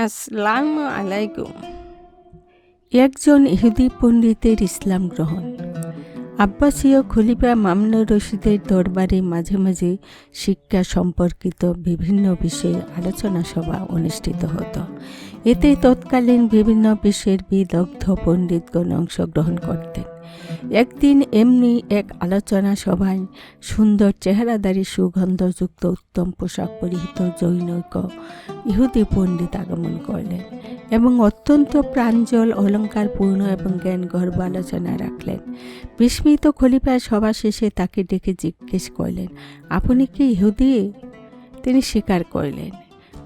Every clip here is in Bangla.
আসসালামু আলাইকুম। একজন ইহুদি পণ্ডিতের ইসলাম গ্রহণ। আব্বাসীয় খলিফা মামুনুর রশিদের দরবারে মাঝে মাঝে শিক্ষা সম্পর্কিত বিভিন্ন বিষয়ে আলোচনা সভা অনুষ্ঠিত হতো। এতে তৎকালীন বিভিন্ন বিষয়ের বিদগ্ধ পণ্ডিতগণ অংশগ্রহণ করতেন। একদিন এমনি এক আলোচনা সভায় সুন্দর চেহারাদারী সুগন্ধযুক্ত উত্তম পোশাক পরিহিত জৈনৈক ইহুদি পণ্ডিত আগমন করলেন এবং অত্যন্ত প্রাঞ্জল অলঙ্কারপূর্ণ এবং জ্ঞানগর্ভ আলোচনা রাখলেন। বিস্মিত খলিফা সভা শেষে তাকে ডেকে জিজ্ঞেস করলেন, আপনি কি ইহুদি? তিনি স্বীকার করলেন।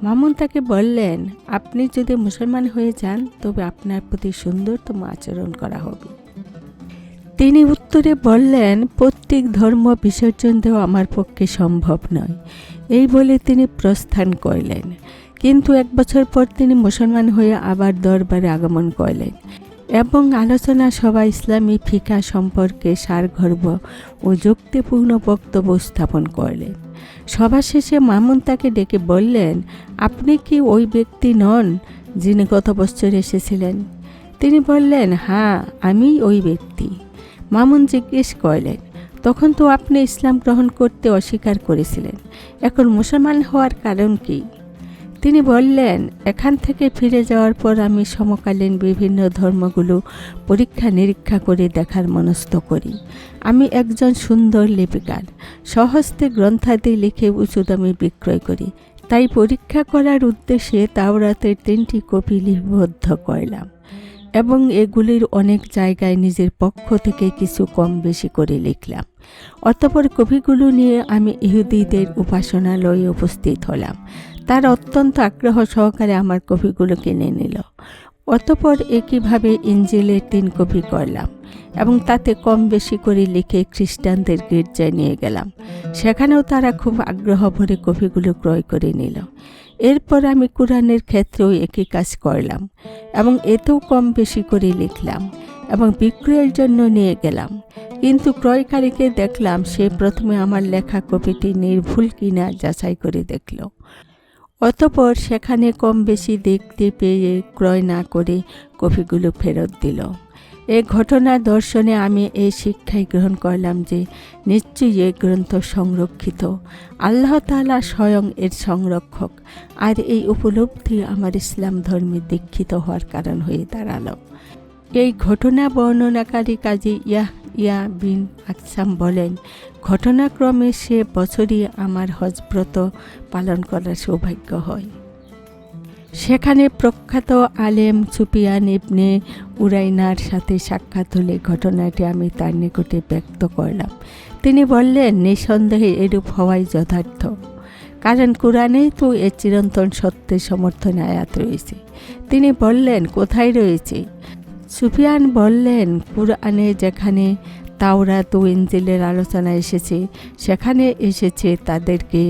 মামুন তাকে বললেন, আপনি যদি মুসলমান হয়ে যান তবে আপনার প্রতি সুন্দরতম আচরণ করা হবে। তিনি উত্তরে বললেন, প্রত্যেক ধর্ম বিসর্জন দেওয়া আমার পক্ষে সম্ভব নয়। এই বলে তিনি প্রস্থান করলেন। কিন্তু 1 বছর পর তিনি মুসলমান হয়ে আবার দরবারে আগমন করলেন এবং আলোচনা সভা ইসলামী ফিকহ সম্পর্কে সারগর্ভ ও যুক্তিপূর্ণ বক্তব্য স্থাপন করলেন। সভা শেষে মামুন তাকে ডেকে বললেন, আপনি কি ওই ব্যক্তি নন যিনি গত বছর এসেছিলেন? তিনি বললেন, হ্যাঁ, আমি ওই ব্যক্তি। মামুন জিজ্ঞেস করলেন, তখন তো আপনি ইসলাম গ্রহণ করতে অস্বীকার করেছিলেন, এখন মুসলমান হওয়ার কারণ কি? তিনি বললেন, এখান থেকে ফিরে যাওয়ার পর আমি সমকালীন বিভিন্ন ধর্মগুলো পরীক্ষা নিরীক্ষা করে দেখার মনস্থ করি। আমি একজন সুন্দর লিপিকার, স্বহস্তে গ্রন্থাদি লিখে উঁচু দামে বিক্রয় করি। তাই পরীক্ষা করার উদ্দেশ্যে তাওরাতের 3টি কপি লিপিবদ্ধ করলাম এবং এগুলির অনেক জায়গায় নিজের পক্ষ থেকে কিছু কম বেশি করে লিখলাম। অতঃপর কপিগুলো নিয়ে আমি ইহুদিদের উপাসনালয়ে উপস্থিত হলাম। তার অত্যন্ত আগ্রহ সহকারে আমার কপিগুলো কিনে নিল। অতঃপর একইভাবে ইঞ্জিলের 3 কপি করলাম এবং তাতে কম বেশি করে লিখে খ্রিস্টানদের গির্জায় নিয়ে গেলাম। সেখানেও তারা খুব আগ্রহ ভরে কপিগুলো ক্রয় করে নিল। এরপর আমি কোরআনের ক্ষেত্রেও একই কাজ করলাম এবং এতেও কম বেশি করে লিখলাম এবং বিক্রয়ের জন্য নিয়ে গেলাম। কিন্তু ক্রয়কারীকে দেখলাম সে প্রথমে আমার লেখা কপিটি নির্ভুল কিনা যাচাই করে দেখল। অতঃপর সেখানে কম বেশি দেখতে পেয়ে ক্রয় না করে কপিগুলো ফেরত দিল। এ ঘটনার দর্শনে আমি এই শিক্ষাই গ্রহণ করলাম যে নিশ্চয়ই এই গ্রন্থ সংরক্ষিত, আল্লাহ তাআলা স্বয়ং এর সংরক্ষক। আর এই উপলব্ধি আমার ইসলাম ধর্মে দীক্ষিত হওয়ার কারণ হয়ে দাঁড়ালো। এই ঘটনা বর্ণনাকারী কাজী ইয়াহইয়া বিন আকসাম বলেন, ঘটনাক্রমে সে বছরই আমার হজব্রত পালন করার সৌভাগ্য হয়। সেখানে প্রখ্যাত আলেম সুফিয়ান ইবনে উরাইনার সাথে সাক্ষাৎ হলে ঘটনাটি আমি তার নিকটে ব্যক্ত করলাম। তিনি বললেন, নিঃসন্দেহে এরূপ হওয়াই যথার্থ, কারণ কোরআনেই তো এর চিরন্তন সত্যের সমর্থনে আয়াত রয়েছে। তিনি বললেন, কোথায় রয়েছে? সুফিয়ান বললেন, কোরআনে যেখানে তাওরাত ও ইনজিলের আলোচনা এসেছে সেখানে এসেছে তাদেরকে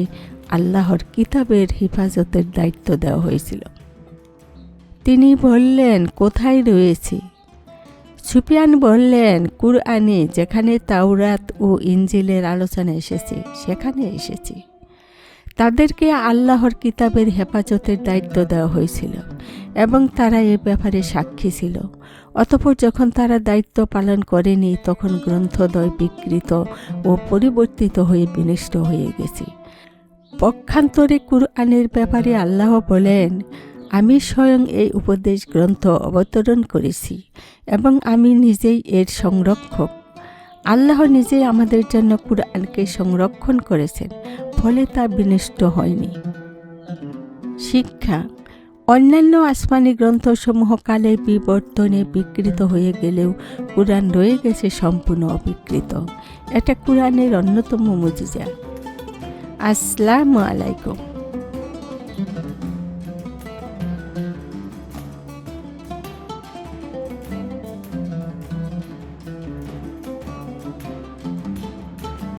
আল্লাহর কিতাবের হেফাজতের দায়িত্ব দেওয়া হয়েছিল। তিনি বললেন, কোথায় রয়েছে? সুফিয়ান বললেন, কুরআনে যেখানে তাওরাত ও ইনজিলের আলোচনা এসেছে সেখানে এসেছে। তাদেরকে আল্লাহর কিতাবের হেফাজতের দায়িত্ব দেওয়া হয়েছিল এবং তারা এ ব্যাপারে সাক্ষী ছিল। অতঃপর যখন তারা দায়িত্ব পালন করেনি তখন গ্রন্থদ্বয় বিকৃত ও পরিবর্তিত হয়ে বিনষ্ট হয়ে গেছে। পক্ষান্তরে কুরআনের ব্যাপারে আল্লাহ বলেন, আমি স্বয়ং এই উপদেশ গ্রন্থ অবতরণ করেছি এবং আমি নিজেই এর সংরক্ষক। আল্লাহ নিজেই আমাদের জন্য কুরআনকে সংরক্ষণ করেছেন, ফলে তা বিনষ্ট হয়নি। শিক্ষা: অন্যান্য আসমানি গ্রন্থসমূহ কালের বিবর্তনে বিকৃত হয়ে গেলেও কুরআন রয়ে গেছে সম্পূর্ণ অবিকৃত। এটা কুরআনের অন্যতম মুজিজা। আসসালামু আলাইকুম।